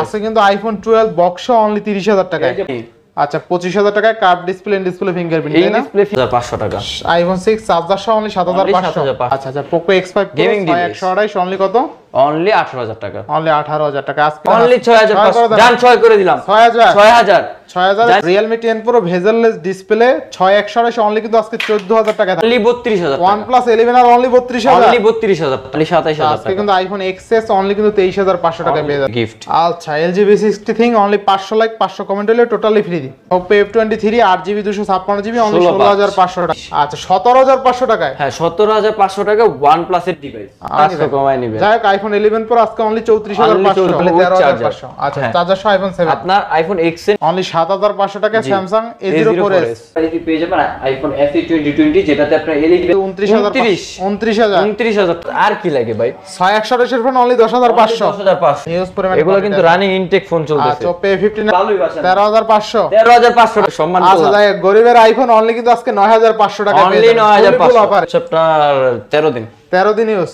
আছে কিন্তু iPhone 12 box only 30000 টাকায়। আচ্ছা 25000 টাকায় কার্ভ ডিসপ্লে ডিসপ্লে ফিঙ্গারপ্রিন্ট তাই না? ডিসপ্লে 500 টাকা। আইফোন 6 চার্জার সহ অনলি 7500। আচ্ছা আচ্ছা Poco X5 gaming device 128 only কত? অনলি 18000 টাকা। অনলি 18000 টাকা। আজকে অনলি 6500 জান 6 করে দিলাম। 6000 Realme 10 Pro bezel-less display 6128 only কিন্তু আজকে 14000 টাকা। অনলি 32000 টাকা। OnePlus 11 আর অনলি 32000। অনলি 32000 অনলি 27000 টাকা। আজকে কিন্তু আইফোন XS অনলি কিন্তু 23500 টাকা পেয়ে যাবেন গিফট। আচ্ছা LG V60 thing only 500 like 500 comment হলে totally free. Oppo F23 8GB 256GB only 16500 টাকা। আচ্ছা 17500 টাকায়। হ্যাঁ 17500 টাকা OnePlus এর ডিভাইস 500 কমায় নিবে। যাই হোক আইফোন 11 Pro আজকে অনলি 34500 অনলি 13500। আচ্ছা চার্জার সহ আইফোন 7 আপনার আইফোন XS অনলি 7500 টাকা। Samsung A04s এই পেয়ে যাবেন আইফোন SE 2020 যেটাতে আপনার 29000 আর কি লাগে ভাই? 6128 এর ফোন অনলি 10500 নিউজ পরিমাণ। এগুলো কিন্তু রানিং ইনটেক ফোন চলতেছে। আচ্ছা Oppo A59 13500 সম্মান। আচ্ছা যাই গরিবের আইফোন অনলি কিন্তু আজকে 9500 টাকা পেয়ে যাবেন। অনলি 9500 আপনার 13 দিন ইউজ।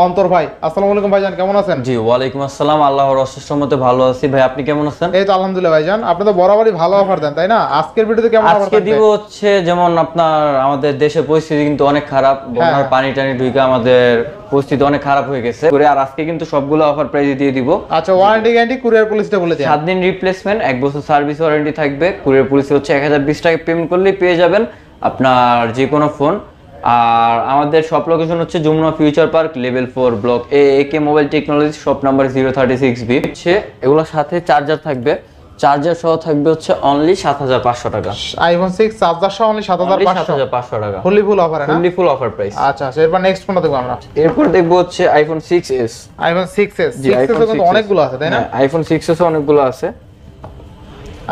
অন্তর ভাই আসসালামু আলাইকুম ভাইজান কেমন আছেন? জি ওয়ালাইকুম আসসালাম আল্লাহর অশেষ রহমতে ভালো আছি ভাই আপনি কেমন আছেন? এই তো আলহামদুলিল্লাহ ভাইজান আপনি তো বরাবরই ভালো অফার দেন তাই না? আজকের ভিডিওতে কেমন অফার আজকে দিব হচ্ছে যেমন আপনার আমাদের দেশের পরিস্থিতি কিন্তু অনেক খারাপ, বন্যার পানি টানি ঢুকে আমাদের পরিস্থিতি অনেক খারাপ হয়ে গেছে করে আর আজকে কিন্তু সবগুলো অফার প্রাইস দিয়ে দিব। আচ্ছা ওয়ারেন্টি গ্যারান্টি কুরিয়ার পলিসিটা বলে দেন। 7 দিন রিপ্লেসমেন্ট 1 বছর সার্ভিস ওয়ারেন্টি থাকবে। কুরিয়ার পলিসি হচ্ছে 1020 টাকা পেমেন্ট করলেই পেয়ে যাবেন আপনার যে কোনো ফোন। আর আমাদের শপ লোকেশন হচ্ছে Jamuna future park level 4 block A AK mobile technology shop number 036B। হচ্ছে এগুলোর সাথে চার্জার থাকবে, চার্জার সহ থাকবে হচ্ছে অনলি 7500 টাকা। আইফোন 6 চার্জার সহ অনলি 7500 টাকা ফুল অফার না? Full offer price. আচ্ছা আচ্ছা এরপর নেক্সট কোনটা দেখব আমরা? এরপর দেখব হচ্ছে আইফোন 6s। আইফোন 6s কিন্তু অনেকগুলো আছে তাই না? আইফোন 6s অনেকগুলো আছে।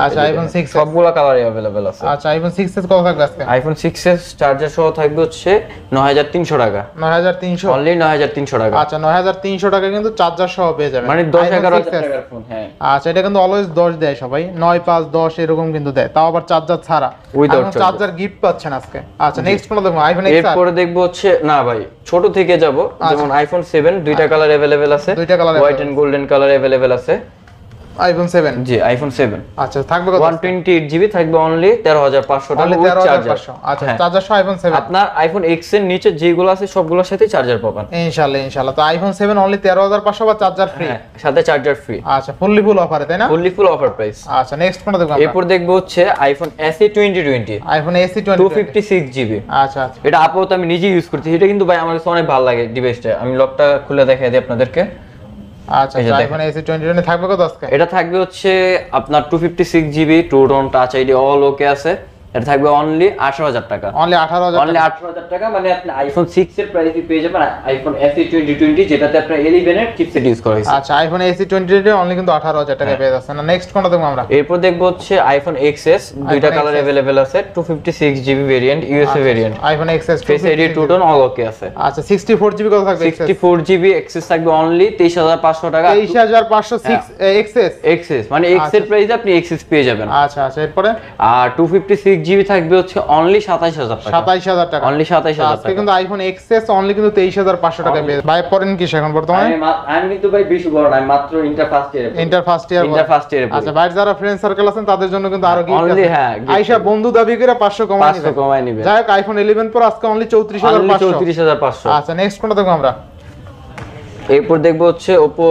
আচ্ছা আইফোন 6 সবগুলো কালারই अवेलेबल আছে। আচ্ছা আইফোন 6s কত থাকবে আজকে? আইফোন 6s চার্জার সহ থাকবে হচ্ছে 9300 টাকা। 9300 অনলি 9300 টাকা। আচ্ছা 9300 টাকা কিন্তু চার্জার সহ পেয়ে যাবেন মানে 10-11000 টাকার ফোন। হ্যাঁ আচ্ছা এটা কিন্তু অলওয়েজ 10 দেয় সবাই 9-5-10 এরকম কিন্তু দেয় তাও আবার চার্জার ছাড়া। উইদাউট চার্জার গিফট পাচ্ছেন আজকে। আচ্ছা নেক্সট কোনটা দেখব? IPhone XR। এরপর দেখব হচ্ছে না ভাই ছোট থেকে যাব যেমন আইফোন 7 দুইটা কালার अवेलेबल আছে, দুইটা colour white and golden colour available আছে। আইফোন 7 জি আইফোন 7 আচ্ছা থাকবে কত? 128GB থাকবে অনলি 13500 টাকা উইথ চার্জার। আচ্ছা চার্জার সহ আইফোন 7 আপনার আইফোন X এর নিচে যেগুলো আছে সবগুলোর সাথে চার্জার পাবেন ইনশাআল্লাহ। তো আইফোন 7 অনলি 13500 বা চার্জার ফ্রি। সাথে চার্জার ফ্রি। আচ্ছা ফুল অফারে তাই না? Full offer price. আচ্ছা নেক্সট কোনটা দেখব আমরা? এরপর দেখব হচ্ছে iPhone SE 2020। IPhone SE 256GB। আচ্ছা আচ্ছা এটা আপাতত আমি নিজেই ইউজ করছি। এটা কিন্তু ভাই আমার কাছে অনেক ভালো লাগে ডিভাইসটা। আমি লকটা খুলে দেখাই দিই আপনাদেরকে। আচ্ছা আইফোন SE 2020 থাকবে কত আজকে? এটা থাকবে হচ্ছে আপনার 256GB two tone touch ID all okay আছে। এটা থাকবে অনলি 18000 টাকা। অনলি 18000 টাকা মানে আপনি আইফোন 6 এর প্রাইসে পেয়ে যাবেন আইফোন SE 2020 যেটাতে আপনার 11 এর চিপসেট ইউজ করা হয়েছে। আচ্ছা আইফোন SE 2020 অনলি কিন্তু 18000 টাকা পেয়ে যাচ্ছেন না। নেক্সট কোনটা দেখব আমরা? এরপর দেখব হচ্ছে আইফোন XS দুইটা কালার अवेलेबल আছে 256GB variant USA variant. IPhone XS face ID two tone all okay আছে। আচ্ছা 64GB কত থাকবে? 64GB XS থাকবে অনলি 23500 টাকা। 23500 XS মানে X এর প্রাইসে আপনি XS পেয়ে যাবেন। আচ্ছা আচ্ছা এরপরে আর 256GB থাকবে হচ্ছে অনলি 27000 টাকা। 27000 টাকা অনলি 27000 টাকা। কিন্তু আইফোন XS অনলি কিন্তু 23500 টাকা পেয়ে ভাই পড়েন কি এখন বর্তমানে? আমি কিন্তু ভাই বেশি বড় না, মাত্র ইন্টার ফার্স্ট ইয়ার। আচ্ছা ভাই যারা ফ্রেন্ড সার্কেল আছেন তাদের জন্য কিন্তু আরো গিফট আছে। হ্যাঁ আয়েশা বন্ধু দাবি করে 500 কমায় নিবে। যাই হোক আইফোন 11 Pro আজকে অনলি 34500। আচ্ছা নেক্সট কোনটা দেখব আমরা? এরপর দেখব হচ্ছে Oppo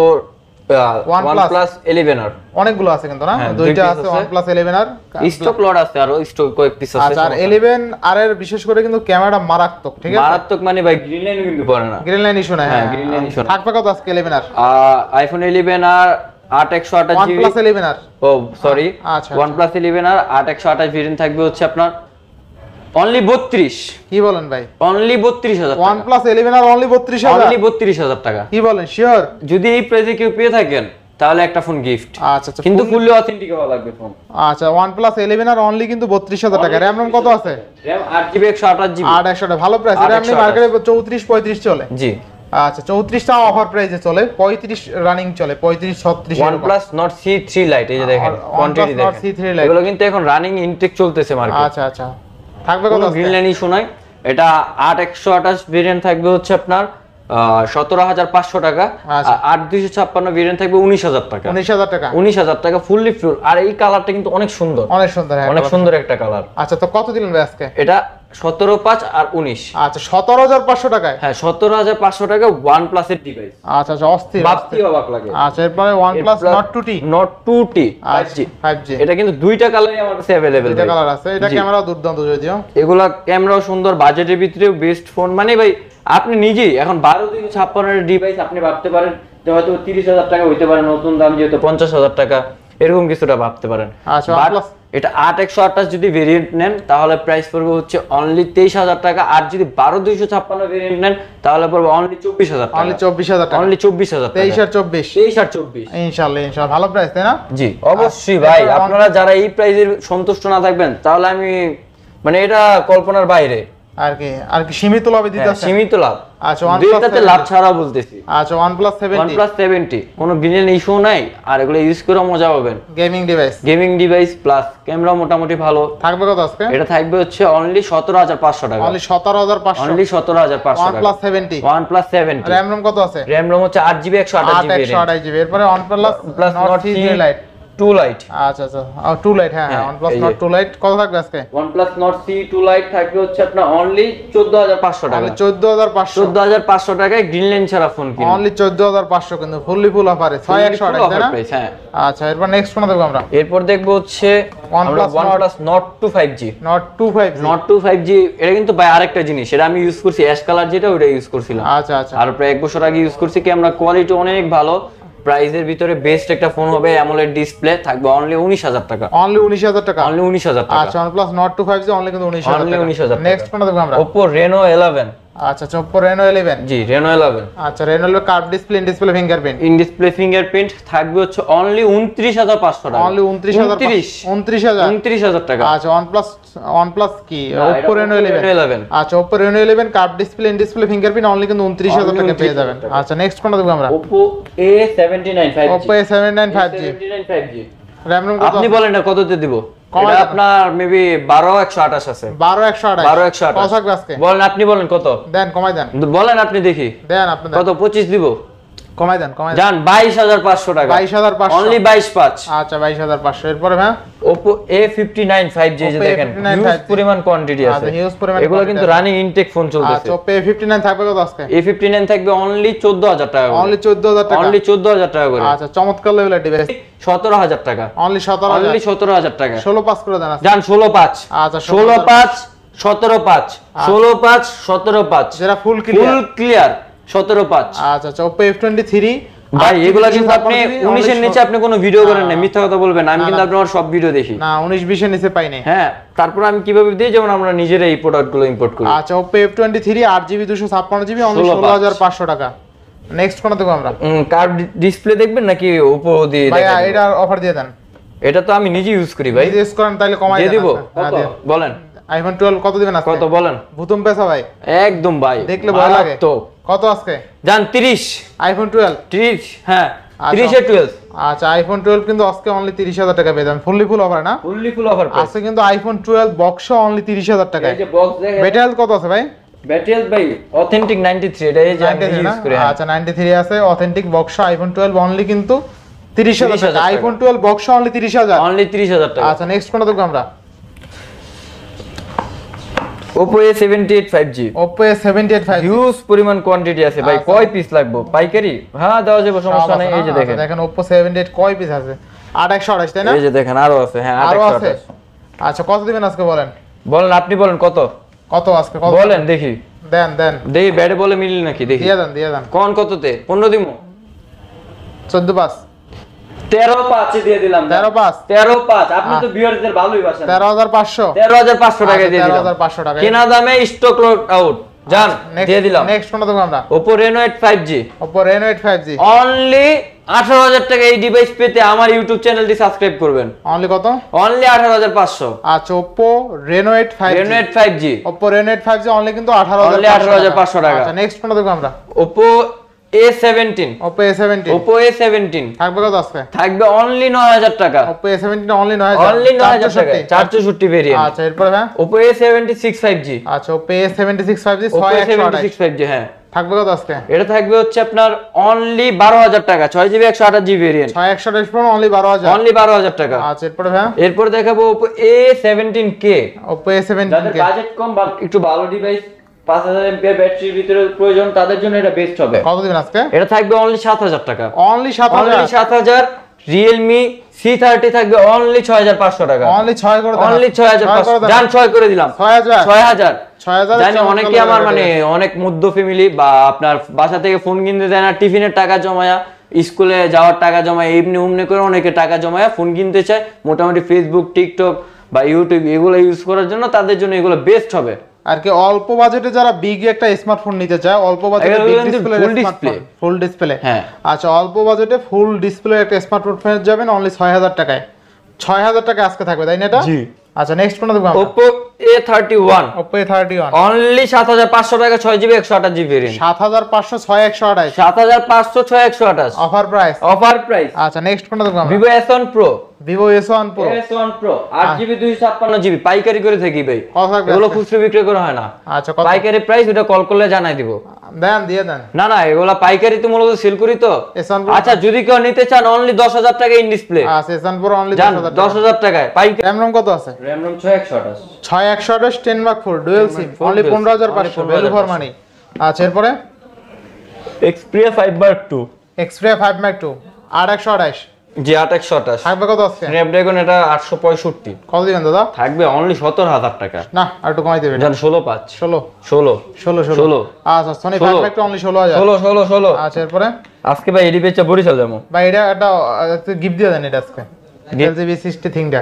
OnePlus 11R। অনেকগুলো আছে কিন্তু না? দুইটা আছে OnePlus 11R স্টক লট আছে আর স্টক কয়েক পিস আছে। আচ্ছা আর 11R এর বিশেষ করে কিন্তু ক্যামেরা মারাত্মক ঠিক আছে? মারাত্মক মানে ভাই গ্রিন লাইন কিন্তু পড়ে না। গ্রিন লাইন ইস্যু না। হ্যাঁ গ্রিন লাইন ইস্যু না। থাকবে কত আজকে 11R? IPhone 11R 8128GB OnePlus 11R ও সরি আচ্ছা OnePlus 11R 8128 ভেরিয়েন্ট থাকবে হচ্ছে আপনার অনলি 32। কি বলেন ভাই? অনলি 32000 টাকা। OnePlus 11R only 32000? অনলি 32000 টাকা। কি বলেন শিওর? যদি এই প্রাইসে কেউ পেয়ে থাকেন তাহলে একটা ফোন গিফট। আচ্ছা আচ্ছা কিন্তু ফুললি অথেন্টিক হওয়া লাগবে ফোন। আচ্ছা OnePlus 11R অনলি কিন্তু 32000 টাকা। RAM ROM কত আছে? RAM 8GB 128GB 8100 ভালো প্রাইস। এটা আপনি মার্কেটে 34 35 চলে। জি আচ্ছা 34 টা অফার প্রাইসে চলে, 35 রানিং চলে, 35 36 OnePlus Nord C3 Lite এই যে দেখেন কোয়ান্টিটি দেখেন C3 Lite এগুলো কিন্তু এখন রানিং ইনটেক চলতেছে মার্কেটে। আচ্ছা আচ্ছা থাকবে কত? গ্রিন লাইন ইস্যু নাই। এটা 8128 ভেরিয়েন্ট থাকবে হচ্ছে আপনার 17,500 টাকা। আচ্ছা। আর 8256 ভেরিয়েন্ট থাকবে 19,000 টাকা। 19,000 টাকা। 19,000 টাকা ফুললি ফিউল। আর এই কালারটা কিন্তু অনেক সুন্দর, অনেক সুন্দর, হ্যাঁ, অনেক সুন্দর একটা কালার। আচ্ছা, তো কত দিলেন ভাই আজকে? এটা 17,500 আর 19। আচ্ছা, 17,500 টাকায়। হ্যাঁ, 17,500 টাকা OnePlus এর ডিভাইস। আচ্ছা আচ্ছা, অস্থির, ভাবতে অবাক লাগে। আচ্ছা, এরপরে OnePlus Nord 2T। Nord 2T 5G। 5G। এটা কিন্তু দুইটা কালারই আমার কাছে अवेलेबल। দুইটা কালার আছে। এটা ক্যামেরা দুর্দান্ত যদিও। এগুলা ক্যামেরাও সুন্দর, বাজেটের ভিতরেও বেস্ট ফোন। মানে ভাই আপনি নিজেই এখন 12,256 এর ডিভাইস আপনি ভাবতে পারেন যে হয়তো 30,000 টাকা হইতে পারে, নতুন দাম যেহেতু 50,000 টাকা, এরকম কিছুটা ভাবতে পারেন। আচ্ছা, But OnePlus এটা 8128 যদি ভেরিয়েন্ট নেন তাহলে প্রাইস পড়বে হচ্ছে অনলি 23,000 টাকা। আর যদি 12,256 ভেরিয়েন্ট নেন তাহলে পড়বে অনলি 24,000 টাকা। অনলি 24,000 টাকা। অনলি 24,000 টাকা। 23 আর 24। 23 আর 24। ইনশাআল্লাহ, ইনশাআল্লাহ ভালো প্রাইস, তাই না? জি অবশ্যই ভাই। আপনারা যারা এই প্রাইসের সন্তুষ্ট না থাকবেন তাহলে আমি মানে এটা কল্পনার বাইরে। আর কি সীমিত লাভে দিতে আছে? সীমিত লাভ। আচ্ছা, দুইটাতে লাভ ছাড়া বলতেছি। আচ্ছা, OnePlus 70। OnePlus 70 কোনো গ্রিন ইস্যু নাই, আর এগুলো ইউজ করে মজা পাবেন। Gaming device. Gaming device plus camera মোটামুটি ভালো। থাকবে কত আজকে? এটা থাকবে হচ্ছে অনলি 17,500 টাকা। অনলি 17,500। অনলি 17,500 টাকা। OnePlus 70। OnePlus 70 RAM ROM কত আছে? RAM ROM হচ্ছে 8GB 128GB। 128GB। এরপরে OnePlus Nord 3 Lite। 2 Lite। আচ্ছা আচ্ছা, 2 Lite, হ্যাঁ, OnePlus Nord 2 Lite কত থাকবে আজকে? OnePlus Nord C2 Lite থাকবে হচ্ছে আপনার অনলি 14,500 টাকা। অনলি 14,500। 14,500 টাকায় গ্রিন লেন্স ছাড়া ফোন কিনুন। অনলি 14,500 কিন্তু ফুললি ফুল অফারে 6128, তাই না? হ্যাঁ। আচ্ছা, এরপর নেক্সট কোন দেখব আমরা? এরপর দেখবো হচ্ছে OnePlus Nord 2 5G। Nord 2 5G। Nord 2 5G এটা কিন্তু ভাই আরেকটা জিনিস, এটা আমি ইউজ করছি অ্যাশ কালার যেটা, ওটা ইউজ করছিলাম। আচ্ছা আচ্ছা। আর প্রায় 1 বছর আগে ইউজ করছি। ক্যামেরা কোয়ালিটি অনেক ভালো, প্রাইসের ভিতরে বেস্ট একটা ফোন হবে। অ্যামোলেড ডিসপ্লে থাকবে অনলি 19,000 টাকা। অনলি 19,000 টাকা। অনলি 19,000 টাকা। আচ্ছা, OnePlus Nord 2 5G অনলি কিন্তু 19,000 অনলি টাকা। 19,000 টাকা। নেক্সট কোন দেখব আমরা? Oppo Reno 11। আচ্ছা, Oppo Reno 11। জি Reno 11। আচ্ছা, Reno 11 curve display, in display fingerprint. In display fingerprint থাকবে হচ্ছে অনলি 29,500 টাকা। অনলি 29,000 টাকা। আচ্ছা, OnePlus কি Oppo Reno 11। আচ্ছা, Oppo Reno 11 curve display, in display fingerprint only কিন্তু 29,000 টাকা পেয়ে যাবেন। আচ্ছা, নেক্সট কোনটা দেখব আমরা? Oppo A79 5G। Oppo A79 5G। RAM ROM কত? আপনি বলেন না কততে দিব? এটা আপনার মেবি 12,128 আছে। 12,128। 12,128 কত থাকবে আজকে? বলেন, আপনি বলেন কত? দেন, কমাই দেন। বলেন আপনি দেখি। দেন আপনি দেন। কত? 25 দিব। কমাই দেন, কমাই দেন। জান 22,500 টাকা। 22,500। অনলি 22,500। আচ্ছা, 22,500। এরপরে হ্যাঁ, Oppo A59 5G যে Oppo দেখেন A59 হিউজ 5G পরিমাণ কোয়ান্টিটি আছে। আচ্ছা, হিউজ পরিমাণ এগুলো কিন্তু quantity রানিং ইনটেক ফোন চলতেছে। আচ্ছা, Oppo A59 থাকবে কত আজকে? A59 থাকবে অনলি 14,000 টাকা করে। অনলি 14,000 টাকা। অনলি 14,000 টাকা করে। আচ্ছা, চমৎকার লেভেলের ডিভাইস। 17,000 টাকা। অনলি 17,000। অনলি 17,000 টাকা। 16 করে দেন আজকে। জান 16,500। আচ্ছা, 16,500 17,500 16,500 17,500 যেটা ফুল ক্লিয়ার 17,500। আচ্ছা আচ্ছা, Oppo F23 ভাই এগুলা কিন্তু আপনি 19 এর নিচে আপনি কোনো ভিডিও করেন না, মিথ্যা কথা বলবেন। আমি কিন্তু আপনার সব ভিডিও দেখি। না, 19 20 এর নিচে পাই নাই। হ্যাঁ, তারপর আমি কিভাবে দিই, যেমন আমরা নিজেরা এই প্রোডাক্টগুলো ইম্পোর্ট করি। আচ্ছা, Oppo F23 8GB 256GB only 16,500 টাকা। নেক্সট কোন দেখব আমরা? কার ডিসপ্লে দেখবেন নাকি Oppo দিয়ে ভাই দেখেন? এটা অফার দিয়ে দেন। এটা তো আমি নিজে ইউজ করি ভাই। ইউজ করেন তাহলে কমাই দিয়ে দেন। দিব। কত বলেন? iPhone 12 কত দিবেন আজকে? কত বলেন? ভুতুম পেছা ভাই, একদম ভাই, দেখলে ভয় লাগে। তো কত আজকে? জান 30 iPhone 12 30 হ্যাঁ 30 এর 12। আচ্ছা, iPhone 12 কিন্তু আজকে অনলি 30,000 টাকা পেয়ে যাবেন। ফুললি ফুল অফার না? ফুললি ফুল অফার প্রাইস আজকে কিন্তু iPhone 12 বক্স অনলি 30,000 টাকায়। এই যে বক্স দেখেন। ব্যাটারি হেলথ কত আছে ভাই? ব্যাটারি হেলথ ভাই অথেন্টিক 93। এটা এই যে আমি ইউজ করি। আচ্ছা, 93 আছে অথেন্টিক বক্স। iPhone 12 অনলি কিন্তু 30,000 টাকা। iPhone 12 box only 30,000। অনলি 30,000 টাকা। আচ্ছা, নেক্সট কোনটা দেখব আমরা? Oppo A78 5G। Oppo A78 5G huge পরিমাণ কোয়ান্টিটি আছে ভাই। কয় পিস লাগবে পাইকারি? হ্যাঁ দেওয়া যাবে, সমস্যা নেই। এই যে দেখেন, দেখেন Oppo A78 কয় পিস আছে? 8128, তাই না? এই যে দেখেন আরো আছে। হ্যাঁ আরো আছে। 8128। আচ্ছা, কত দিবেন আজকে বলেন? বলেন, আপনি বলেন কত? কত আজকে? কত বলেন দেখি। দেন দেন, দেখি ব্যাটে বলে মিলি নাকি দেখি। দিয়ে দেন। কোন কততে? 15 দিমু। 14,500 13,500 দিয়ে দিলাম। 13,500 আপনি তো ভিউয়ারদের ভালোই বাসেন। 13,500 13,500 টাকা দিয়ে দিলাম। 13,500 টাকা কেনা দামে স্টক লট আউট। জান দিয়ে দিলাম। নেক্সট কোনটা দেখব আমরা? Oppo Reno 8 5G। Oppo Reno 8 5G only 18,000 টাকা এই ডিভাইস পেতে আমার ইউটিউব চ্যানেলটি সাবস্ক্রাইব করবেন। অনলি কত? অনলি 18,500। আচ্ছা, Oppo Reno 8 5G। Reno 8 5G। Oppo Reno 8 5G only কিন্তু Only 18,500 টাকা। আচ্ছা, নেক্সট কোনটা দেখব আমরা? Oppo A17। Oppo A17 Oppo A17 থাকবে কত আজকে? থাকবে অনলি 9,000 টাকা। Oppo A17 only 9,000। অনলি 9,000 টাকা 464 ভেরিয়েন্ট। আচ্ছা, এরপর হ্যাঁ Oppo A76 5G। আচ্ছা, Oppo A76 5G Oppo 6128। A76 5G হ্যাঁ থাকবে কত আজকে? এটা থাকবে হচ্ছে আপনার অনলি 12000 টাকা, 6GB 128GB variant. 6128 pro only 12000। Only 12000 টাকা। আচ্ছা এরপরে ভাই এরপর দেখাবো Oppo A17K। Oppo A17K যাদের বাজেট কম বা একটু ভালো ডিভাইস 5000 mAh ব্যাটারির ভিতরে প্রয়োজন তাদের জন্য এটা বেস্ট হবে। কত দিবেন আজকে? এটা থাকবে অনলি 7000 টাকা। অনলি 7000। অনলি 7000। Realme C30 থাকবে অনলি 6500 টাকা। অনলি 6 করে দেন। অনলি 6500 জান 6 করে দিলাম। 6000 6000 জানি অনেকে আমার মানে অনেক মধ্য ফ্যামিলি বা আপনার বাসা থেকে ফোন কিনতে দেয় না, টিফিনের টাকা জমায়া, স্কুলে যাওয়ার টাকা জমায়, এমনি উমনি করে অনেকে টাকা জমায়া ফোন কিনতে চায়, মোটামুটি ফেসবুক টিকটক বা ইউটিউব এগুলো ইউজ করার জন্য, তাদের জন্য এগুলো বেস্ট হবে। আর কি অল্প বাজেটে যারা বিগ একটা স্মার্টফোন নিতে চায়, অল্প বাজেটে big display smartphone, full display. হ্যাঁ আচ্ছা অল্প বাজেটে ফুল ডিসপ্লে একটা স্মার্টফোন পেয়ে যাবেন অনলি 6000 টাকায়। 6000 টাকা আজকে থাকবে তাই না এটা? জি। আচ্ছা নেক্সট কোনটা দেখব আমরা? Oppo A31 Oppo A31 only 7500 টাকা, 6GB 128GB variant. 7500 6128 7500 6128 offer price. Offer price. আচ্ছা নেক্সট কোনটা দেখব আমরা? Vivo S1 Pro। Vivo S1 Pro 8GB 256GB পাইকারি করে থাকি ভাই, কত থাকবে? এগুলো খুচরো বিক্রি করা হয় না। আচ্ছা কত? পাইকারি প্রাইস ওটা কল করলে জানাই দিব। দেন দিয়ে দেন। না না এগুলা পাইকারি তো মূলত সেল করি তো। S1 Pro আচ্ছা যদি কেউ নিতে চান অনলি 10000 টাকা ইন ডিসপ্লে। আচ্ছা S1 Pro অনলি 10000 টাকায় পাইকারি। RAM ROM কত আছে? RAM ROM 6128 6128 10 Mark 4 dual SIM only 15500 value for money. আচ্ছা এরপরে Xperia 5/2 Xperia 5 Mark 2 8128 জি 8128 থাকবে কত আছে? স্ন্যাপড্রাগন এটা 865 কত দিবেন দাদা? থাকবে অনলি 17000 টাকা। না আর একটু কমাই দিবেন। জান 16 16 16 আচ্ছা Sony 5 Mark 2 অনলি 16000 16 আচ্ছা এরপরে আজকে ভাই এডি পেচা বরিশাল যাবো ভাই এটা একটা গিফট দিয়ে দেন এটা আজকে LGB 60 থিংটা।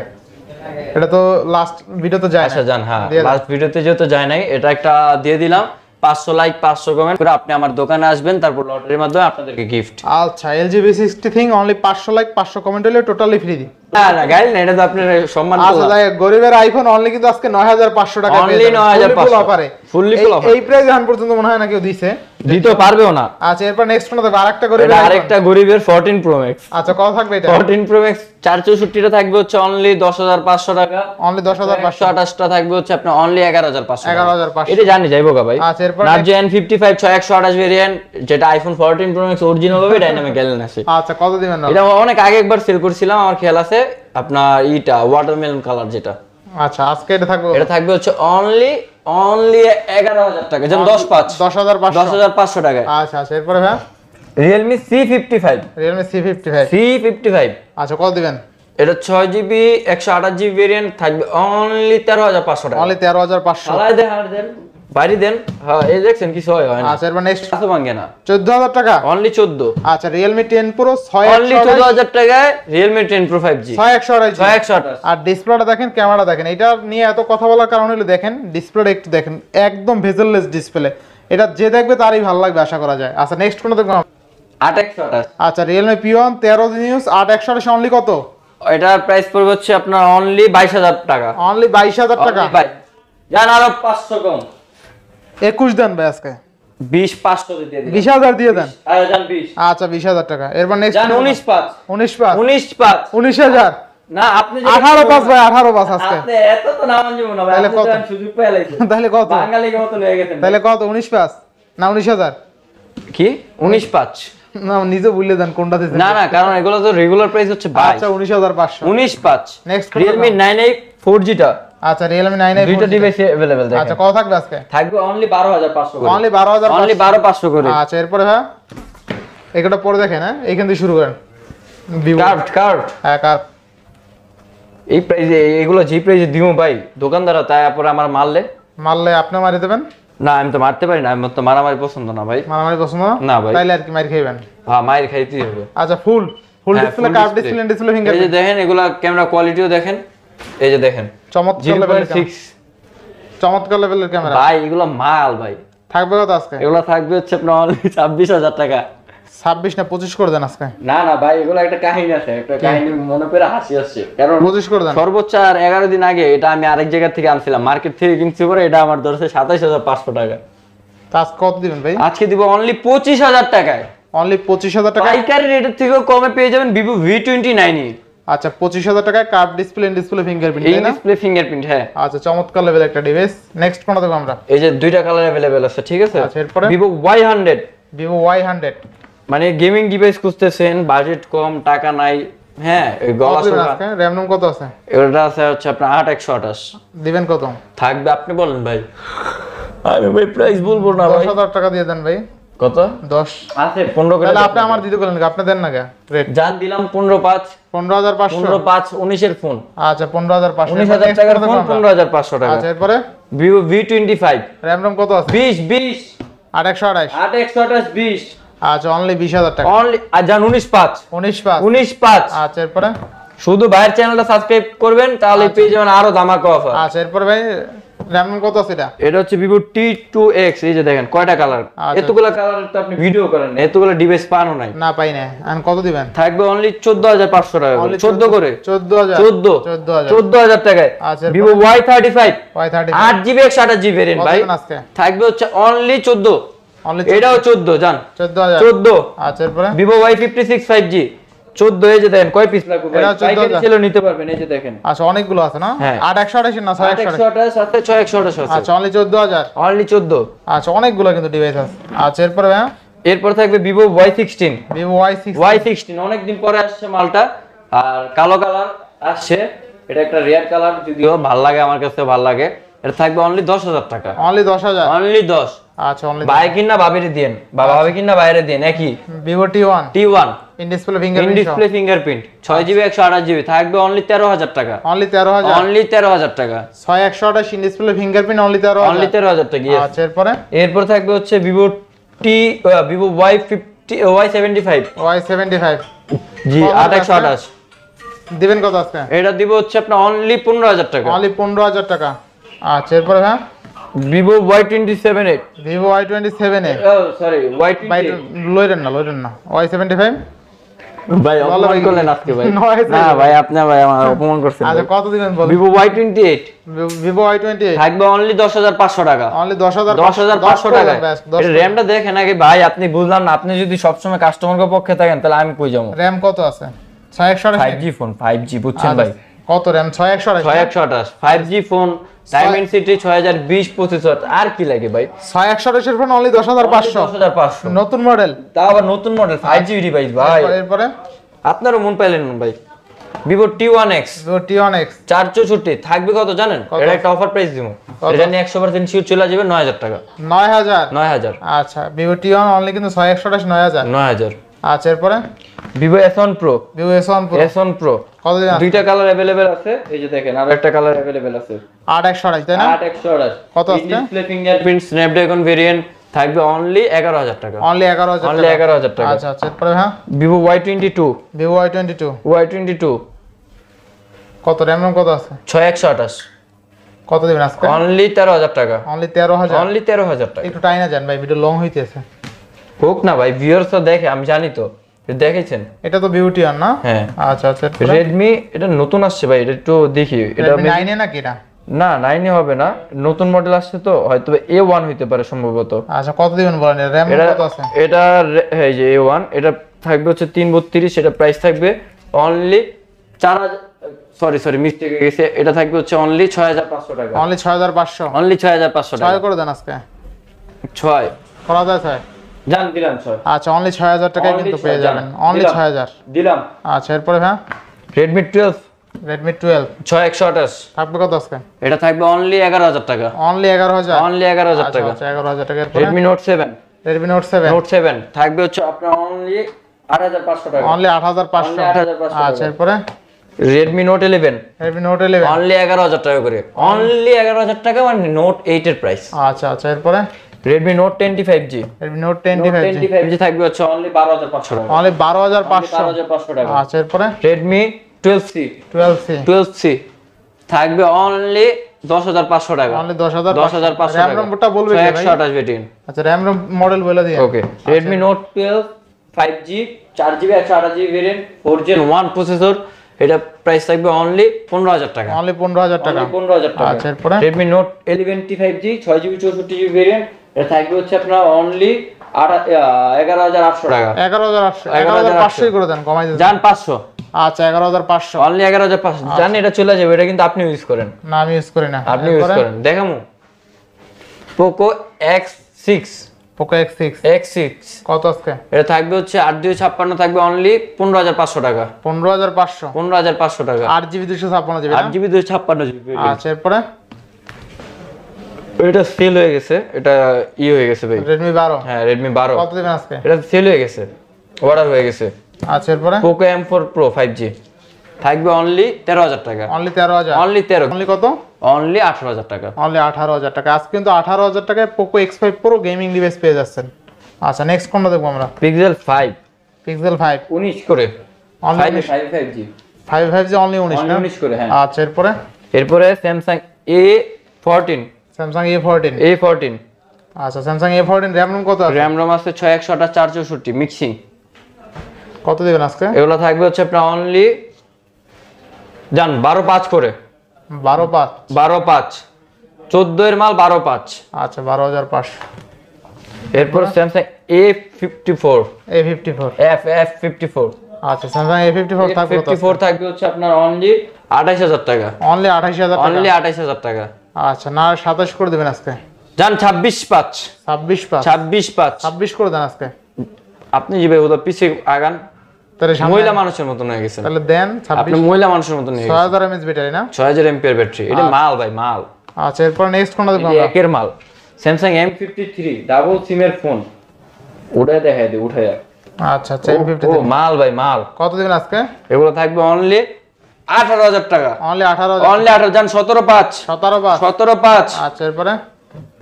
এটা তো লাস্ট ভিডিও তো যায় না। আচ্ছা জান হ্যাঁ দিয়ে দেন। লাস্ট ভিডিওতে যেহেতু যায় নাই এটা একটা দিয়ে দিলাম। 500 লাইক 500 কমেন্ট করে আপনি আমার দোকানে আসবেন, তারপর লটারির মাধ্যমে আপনাদেরকে গিফট। আচ্ছা LGB 60 thing only 500 like 500 comment হলে টোটালি ফ্রি দিই। না না গাইল না, এটা তো আপনার সম্মান আচ্ছা করলাম। যাই গরিবের আইফোন অনলি কিন্তু আজকে 9500 টাকা Only 9500 অফারে ফুললি ফুল অফার। এই প্রাইস এখন পর্যন্ত মনে হয় না কেউ দিছে। দিতে পারবেও না। আচ্ছা এরপর নেক্সট কোন দেখব? আরেকটা গরিবের এটা iPhone। আরেকটা গরিবের 14 Pro Max। আচ্ছা কত থাকবে এটা? 14 Pro Max 464 টা থাকবে হচ্ছে অনলি 10500 টাকা। অনলি 10500 128 টা থাকবে হচ্ছে আপনার অনলি 11500 টাকা। 11500 এটা জানি যাইবো গা ভাই। আচ্ছা এরপর Narzo N55 6128 ভেরিয়েন্ট যেটা iPhone 14 Pro Max অরিজিনাল হবে, ডাইনামিক গ্যালেন আছে। আচ্ছা কত দিবেন না? এটা অনেক আগে একবার সেল করছিলাম, আমার খেয়াল আছে। আপনার ইটা ওয়াটারমেলন কালার যেটা। আচ্ছা আজকে এটা থাকবে এটা থাকবে হচ্ছে অনলি 11000 টাকা, যেন 10500 টাকা। আচ্ছা আচ্ছা এরপরে ভাই Realme C55 Realme C55 C55 আচ্ছা কত দিবেন? এটা 6GB 128GB ভেরিয়েন্ট থাকবে অনলি 13500 টাকা। অনলি 13500 চালাই দেন আর দেন বাইরে দেন। হ্যাঁ এই দেখছেন কিছু হয় না। আচ্ছা এরপর নেক্সট আসো ভাঙে না। 14000 টাকা অনলি 14। আচ্ছা Realme 10 Pro অনলি 14000 টাকায় Realme 10 Pro 5G 6128 আর ডিসপ্লেটা দেখেন, ক্যামেরা দেখেন। এটা নিয়ে এত কথা বলার কারণ হলো দেখেন ডিসপ্লেটা একটু দেখেন, একদম ভেজেললেস ডিসপ্লে। এটা যে দেখবে তারই ভালো লাগবে আশা করা যায়। আচ্ছা নেক্সট কোন দেখব? 828। আচ্ছা Realme P1 13 জিনিউস 8128 অনলি কত? এটার প্রাইস পড়বে হচ্ছে আপনার অনলি 22000 টাকা। অনলি 22000 টাকা। জান আরো 500 কম 21 দেন ভাই আজকে 20500 দিয়ে দিন। 20000 দিয়ে দেন। আরে জান 20। আচ্ছা 20000 টাকা। এরপর নেক্সট জান 19500 19000 না আপনি 18 ভাই 18 আজকে আপনি এত তো নামান জীবন না ভাই, তাহলে আপনি কত? তো সুযোগ পেয়ে লাইছেন। তাহলে কত? বাঙালির মতো হয়ে গেছেন। তাহলে কত? 19 না 19000? কি 19500? না নিজে বললে দেন কোনটা দিতেন। না না কারণ এগুলো তো রেগুলার প্রাইস হচ্ছে 22। আচ্ছা 19500 19500। নেক্সট Realme 9A 4G টা। আচ্ছা Realme 9A দুইটা ডিভাইস अवेलेबल দেখেন। আচ্ছা কত থাকবে আজকে? থাকবে অনলি 12500 করে। অনলি 12000 অনলি 12500 করে। আচ্ছা এরপরে হ্যাঁ এটা পরে দেখেন, হ্যাঁ এইখান থেকে শুরু করেন। কার্ড হ্যাঁ কার্ভ এই প্রাইসে এগুলো যে প্রাইসে দিমু ভাই দোকানদাররা তাই পরে আমার মারলে আপনি মারি দেবেন? না আমি তো মারতে পারি না, আমি তো মারামারি পছন্দ না ভাই। মারামারি পছন্দ না ভাই। তাইলে আর কি মারি খাইবেন? হ্যাঁ মাইর খাইতেই হবে। আচ্ছা ফুল হ্যাঁ, display, full curve display। Display finger. এই যে দেখেন এগুলা ক্যামেরা কোয়ালিটিও দেখেন, এই যে দেখেন চমৎকার লেভেলের 0.6 চমৎকার লেভেলের ক্যামেরা। ভাই এগুলো মাল ভাই। থাকবে কত আজকে? এগুলো থাকবে হচ্ছে আপনার অনলি 26000 টাকা। 26 না 25 করে দেন আজকে। না না ভাই এগুলো একটা কাহিনী আছে, একটা কাহিনী মনে করে হাসি আসছে। কারণ 25 করে দেন। সর্বোচ্চ আর 11 দিন আগে এটা আমি আরেক জায়গা থেকে আনছিলাম, মার্কেট থেকে কিনছি, পরে এটা আমার ধরছে 27500 টাকা। তা আজকে কত দিবেন ভাই? আজকে দিব অনলি 25000 টাকায়। অনলি 25000 টাকা। পাইকারি রেটের থেকেও কমে পেয়ে যাবেন Vivo V29। আচ্ছা 25,000 টাকায় curve display, in display fingerprint, in display fingerprint. হ্যাঁ আচ্ছা চমৎকার লেভেল একটা ডিভাইস। নেক্সট কোনটা দেখব আমরা? এই যে দুইটা কালার अवेलेबल আছে, ঠিক আছে। আচ্ছা এরপরে Vivo Y100, Vivo Y100 মানে গেমিং ডিভাইস খুঁজতেছেন, বাজেট কম, টাকা নাই, হ্যাঁ ওই গলা শোনা। র‍্যাম রম কত আছে? এটা আছে হচ্ছে আপনার 8128। দিবেন কত? থাকবে আপনি বলেন ভাই, আমি ভাই প্রাইস বলবো না ভাই। 10,000 টাকা দিয়ে দেন ভাই। কত? 10 আছে 15 করে। তাহলে আপনি আমার দিতে বলেন, আপনি দেন না কে রেট? জান দিলাম 15,500। 15,500 15,500 19 এর ফোন। আচ্ছা 15,500 19,000 টাকার ফোন 15,500 টাকা। আচ্ছা এরপরে Vivo V25, র‍্যাম রম কত আছে? 20 8128 8128 20। আচ্ছা অনলি 20,000 টাকা। অনলি জান 19,500 19,500 19,500। আচ্ছা এরপরে শুধু ভাইয়ের চ্যানেলটা সাবস্ক্রাইব করবেন, তাহলে পেয়ে যাবেন আরো ধামাকা অফার। আচ্ছা এরপরে ভাই র‍্যাম রম কত আছে এটা? এটা হচ্ছে Vivo T2X। এই যে দেখেন কয়টা কালার, এতগুলো কালার তো আপনি ভিডিও করেন, এতগুলো ডিভাইস পানো নাই। না পাই না। আর কত দিবেন? থাকবে অনলি 14,500 টাকা করে। 14 করে 14,000 14,000 টাকায়। আচ্ছা Vivo Y35 Y35 8GB 128GB variant ভাই। আজকে থাকবে হচ্ছে অনলি 14। অনলি এটাও 14 জান 14,000 14। আচ্ছা এরপরে Vivo Y56 5G 14। এই যে দেখেন কয় পিস লাগবে ভাই, এটা 14,000 পাইকারি সেলও নিতে পারবেন। এই যে দেখেন আচ্ছা অনেকগুলো আছে না? হ্যাঁ। 8128 না 6128? 128 সাথে 6128 আছে। আচ্ছা অনলি 14,000। অনলি 14। আচ্ছা অনেকগুলো কিন্তু ডিভাইস আছে। আচ্ছা এরপরে ভাই এরপর থাকবে Vivo Y16। Vivo Y16 Y16 অনেকদিন পরে আসছে মালটা, আর কালো কালার আসছে। এটা একটা রেয়ার কালার, যদিও ভালো লাগে, আমার কাছে ভালো লাগে। এটা থাকবে অনলি 10,000 টাকা। অনলি 10,000। অনলি 10। আচ্ছা অনলি ভাই কিনা ভাবিরে দেন, বা ভাবি কিনা বাইরে দেন একই। Vivo T1 T1 in display in fingerprint display fingerprint 6GB 128GB থাকবে অনলি 13,000 টাকা। অনলি 13,000 অনলি 13,000 টাকা। 6128 in display fingerprint only 13,000। Only 13,000 টাকা। yes। আচ্ছা এরপরে এরপর থাকবে হচ্ছে Vivo Y75 Y75 জি 8128। দিবেন কত আজকে? এটা দিব হচ্ছে আপনার অনলি 15,000 টাকা। অনলি 15,000 টাকা। আচ্ছা এরপরে হ্যাঁ Vivo Y27 Vivo Y27 এ সরি ভাই Y20 লইরেন না Y75 ভাই অপমান করলেন আজকে ভাই। নয় না ভাই আপনি ভাই আমার অপমান করছেন। আচ্ছা কত দিবেন বলুন? Vivo Y28 Vivo Y28 থাকবে অনলি 10,500 টাকা। অনলি 10,000 10,500 টাকা। এটা র‍্যামটা দেখেন আগে ভাই, আপনি বুঝলাম না, আপনি যদি সবসময় কাস্টমারের পক্ষে থাকেন তাহলে আমি কই যাবো। র‍্যাম কত আছে? 6128 5G ফোন 5G বুঝছেন ভাই। কত RAM? 6128 6128 5G phone Dimensity 6020 processor, আর কি লাগে ভাই? 6128 এর ফোন অনলি 10,500 10,500 নতুন মডেল, তাও আবার নতুন মডেল 5G ডিভাইস ভাই। এরপরে আপনারও মন পাইলেন না ভাই। Vivo T1X Vivo T1X 464 থাকবে কত জানেন? এটা একটা অফার প্রাইস দিব। এটা নিয়ে 100% শিওর চলে যাবে 9,000 টাকা। 9,000 আচ্ছা Vivo T1 অনলি কিন্তু 6128 9,000। আচ্ছা এরপরে Vivo S1 Pro Vivo S1 Pro কত দিন? দুইটা কালার अवेलेबल আছে। এই যে দেখেন আর একটা কালার अवेलेबल আছে 8128 তাই না? 8128 কত আছে? ডিসপ্লে ফিঙ্গারপ্রিন্ট স্ন্যাপড্রাগন ভেরিয়েন্ট থাকবে অনলি 11,000 টাকা। অনলি 11,000 অনলি 11,000 টাকা। আচ্ছা এরপরে হ্যাঁ Vivo Y22 কত র‍্যাম কত আছে? 6128 কত দিবেন আজকে? অনলি 13,000 টাকা। অনলি 13,000 অনলি 13,000 টাকা। একটু টাইনা যান ভাই, ভিডিও লং হইতেছে। হোক না ভাই, ভিউয়ার্স তো দেখে, আমি জানি তো। দেখেছেন এটা তো বিউটি আর না? হ্যাঁ আচ্ছা Redmi এটা নতুন আসছে ভাই, এটা একটু দেখি। এটা 9 এ নাকি এটা? না 9 এ হবে না, নতুন মডেল আসছে তো, হয়তো A1 হইতে পারে সম্ভবত। আচ্ছা কত দিবেন বলেন? র‍্যাম কত আছে? এটা এই যে A1 এটা থাকবে হচ্ছে 332। এটা প্রাইস থাকবে অনলি 4000 সরি মিস্টেক হয়ে গেছে। এটা থাকবে হচ্ছে অনলি 6,500 টাকা। অনলি 6,500 অনলি 6,500 টাকা। 6 করে দেন আজকে। 6 করা যায় স্যার? জান দিলাম 6। আচ্ছা অনলি 6,000 টাকায় কিন্তু পেয়ে যাবেন। অনলি 6,000 দিলাম। আচ্ছা এরপরে হ্যাঁ Redmi 12 6128 থাকবে কত আজকে? এটা থাকবে অনলি 11,000 টাকা। অনলি 11,000 অনলি 11,000 টাকা। আচ্ছা 11,000 টাকা। এরপরে Redmi Note 7 Note 7 থাকবে হচ্ছে আপনার অনলি 8,500 টাকা। অনলি 8,500 আচ্ছা এরপরে Redmi Note 11 অনলি 11,000 টাকা করে। অনলি 11,000 টাকা মানে Note 8 এর প্রাইস। আচ্ছা এরপরে Redmi Note 25G থাকবে হচ্ছে অনলি 12,500 টাকা। অনলি 12,500 টাকা। আচ্ছা এরপরে Redmi 12C থাকবে অনলি 10,500 টাকা। অনলি 10,500 টাকা। র‍্যাম রমটা বলবে কি ভাই? 128 ভেরিয়েন্ট। আচ্ছা র‍্যাম রম মডেল বলে দিন। ওকে Redmi Note 12 5G 4GB 128GB variant 4Gen 1 processor. এটা প্রাইস থাকবে অনলি 15,000 টাকা। অনলি 15,000 টাকা। 15,000 টাকা। আচ্ছা এরপরে Redmi Note 11T 5G 6GB 64GB variant. এটা থাকবে হচ্ছে আপনার অনলি 11,800 টাকা। 11,500 করে দেন, কমাই দেন। জান 500 আচ্ছা 11500 অনলি 11500 জানেন এটা চলে যাবে, এটা কিন্তু আপনি ইউজ করেন না আমি ইউজ করি না আপনি ইউজ করেন দেখামু পোকো X6 পোকো X6 কত আজকে এটা থাকবে হচ্ছে 8256 থাকবে অনলি 15500 টাকা 15500 টাকা 8GB 256GB 8GB 256GB আচ্ছা এরপরে এটা সেল হয়ে গেছে, এটা হয়ে গেছে ভাই Redmi 12 হ্যাঁ Redmi 12 কত দিবেন আজকে এটা সেল হয়ে গেছে, অর্ডার হয়ে গেছে। আচ্ছা এরপরে পোকো M4 Pro 5G থাকবে অনলি 13000 টাকা অনলি 13000 অনলি 13 অনলি কত অনলি 18000 টাকা অনলি 18000 টাকা আজকে কিন্তু 18000 টাকায় Poco X5 Pro gaming device পেয়ে যাচ্ছেন। আচ্ছা নেক্সট কোনটা দেখবো আমরা Pixel 5 Pixel 5 19 করে অনলি 5G 5G অনলি 19 না 19 করে হ্যাঁ। আচ্ছা এরপরে Samsung A14 Samsung A14 আচ্ছা Samsung A14 RAM ROM কত আছে RAM ROM আছে 6128 464 মিক্সিং কত দিবেন আজকে এগুলো থাকবে হচ্ছে আপনার অনলি জান 12.5 করে 12.5 14 এর মাল 12.5 আচ্ছা 12500 এরপর Samsung A54 F54 আচ্ছা Samsung A54 থাকবে কত A54 থাকবে হচ্ছে আপনার অনলি 28000 টাকা অনলি 28000 টাকা অনলি 28000 টাকা আচ্ছা না 27 করে দিবেন আজকে জান 26.5 26 করে দেন আজকে আপনি যে বেহুদা পিছে আগান তাহলে মহিলা মানুষের মতন হয়ে গেছেন, তাহলে দেন আপনি 26 মহিলা মানুষের মতন হয়ে গেছেন। 6000 mAh ব্যাটারি না 6000 এমপিআর ব্যাটারি, এটা মাল ভাই মাল। আচ্ছা এরপর নেক্সট কোনটা দেখব এটা আমরা একের মাল Samsung M53 ডাবল সিমের ফোন ওটা দেখাই দে উঠায়া। আচ্ছা M53 ও মাল ভাই মাল। কত দিবেন আজকে এগুলো থাকবে অনলি 18000 টাকা অনলি 18000 অনলি 18 জান 17.5 17.5 আচ্ছা এরপরে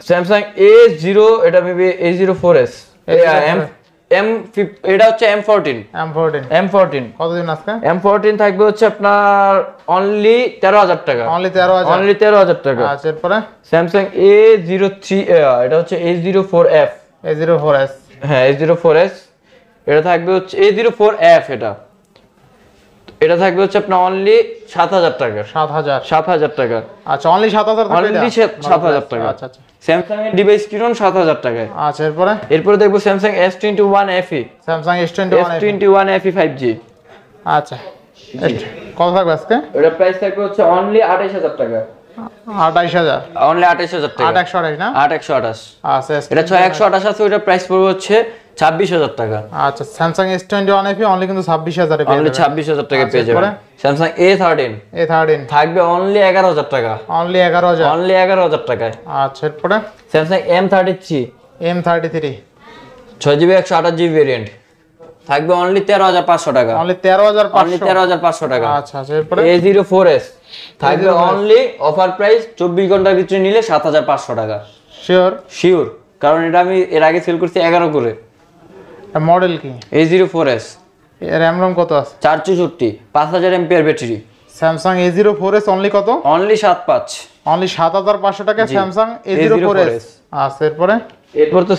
Samsung A0 এটা মেবি A04s এটা হচ্ছে M14 কত দিন আজকে M14 থাকবে হচ্ছে আপনার অনলি 13000 টাকা অনলি 13000 টাকা আচ্ছা এরপরে Samsung A03 এটা হচ্ছে A04F হ্যাঁ A04s এটা থাকবে হচ্ছে A04F এটা থাকবে হচ্ছে আপনার অনলি 7000 টাকা 7000 টাকা আচ্ছা অনলি 7000 টাকা অনলি 7000 টাকা আচ্ছা আচ্ছা Samsung এর ডিভাইস কিনুন 7000 টাকায়। আচ্ছা এরপরে দেখবো Samsung S21 FE S21 FE 5G আচ্ছা কত থাকবে আজকে এটা প্রাইস থাকবে হচ্ছে অনলি 28000 টাকা 28000 অনলি 28000 টাকা 8128 না 8128 আচ্ছা এটা 6128 আছে ওটা প্রাইস পড়বে হচ্ছে 26000 টাকা। আচ্ছা Samsung S21 FE অনলি কিন্তু 26000 এ পেয়ে অনলি 26000 টাকা পেয়ে যাবেন। Samsung A13 থাকবে অনলি 11000 টাকা অনলি 11000 টাকায়। আচ্ছা এরপরে Samsung M33 6GB 128GB variant থাকবে অনলি 13500 টাকা অনলি 13500 টাকা। আচ্ছা এরপরে A04s থাকবে অনলি অফার প্রাইস 24 ঘন্টার ভিতরে নিলে 7500 টাকা শিওর কারণ এটা আমি এর আগে সেল করছি 11 করে। মডেল কি A04s RAM ROM কত আছে 464 5000 MPR battery Samsung A04s only কত অনলি 75 অনলি 7500 টাকায় Samsung A04s আচ্ছা এরপর তো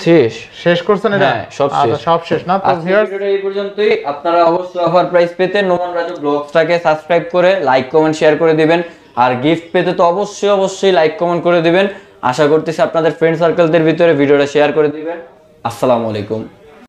শেষ করছেন এটা সব শেষ না তো ভিউয়ার্স ভিডিওটা এই পর্যন্তই। আপনারা অবশ্যই অফার প্রাইস পেতে নোমান রাজু ব্লগসটাকে সাবস্ক্রাইব করে লাইক কমেন্ট শেয়ার করে দিবেন আর গিফট পেতে তো অবশ্যই লাইক কমেন্ট করে দিবেন। আশা করতেছি আপনাদের ফ্রেন্ড সার্কেলদের ভিতরে ভিডিওটা শেয়ার করে দিবেন। আসসালামু আলাইকুম।